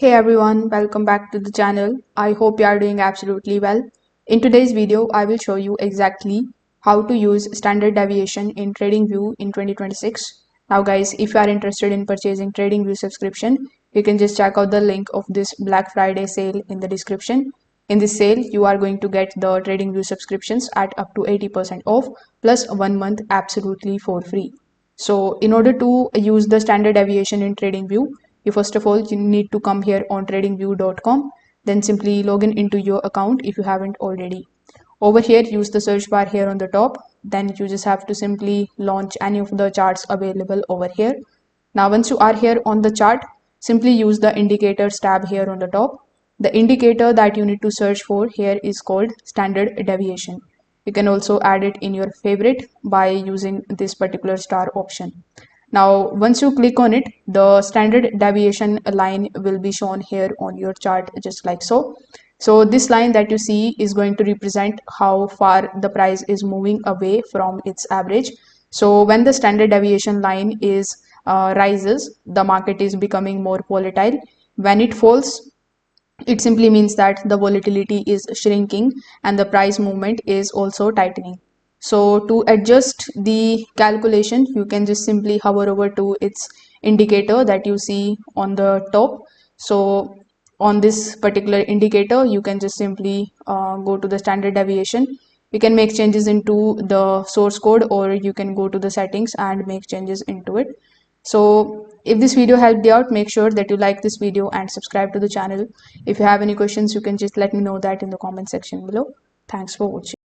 Hey everyone, welcome back to the channel. I hope you are doing absolutely well. In today's video, I will show you exactly how to use standard deviation in TradingView in 2026. Now guys, if you are interested in purchasing TradingView subscription, you can just check out the link of this Black Friday sale in the description. In this sale, you are going to get the TradingView subscriptions at up to 80% off plus 1 month absolutely for free. So in order to use the standard deviation in TradingView, first of all you need to come here on tradingview.com, then simply log in into your account if you haven't already. Over here, use the search bar here on the top, then you just have to simply launch any of the charts available over here. Now once you are here on the chart, simply use the indicators tab here on the top. The indicator that you need to search for here is called standard deviation. You can also add it in your favorite by using this particular star option. Now, once you click on it, the standard deviation line will be shown here on your chart just like so. So this line that you see is going to represent how far the price is moving away from its average. So when the standard deviation line is rises, the market is becoming more volatile. When it falls, it simply means that the volatility is shrinking and the price movement is also tightening. So to adjust the calculation, you can just simply hover over to its indicator that you see on the top. So on this particular indicator, you can just simply go to the standard deviation. You can make changes into the source code, or you can go to the settings and make changes into it. So if this video helped you out, make sure that you like this video and subscribe to the channel. If you have any questions, you can just let me know that in the comment section below. Thanks for watching.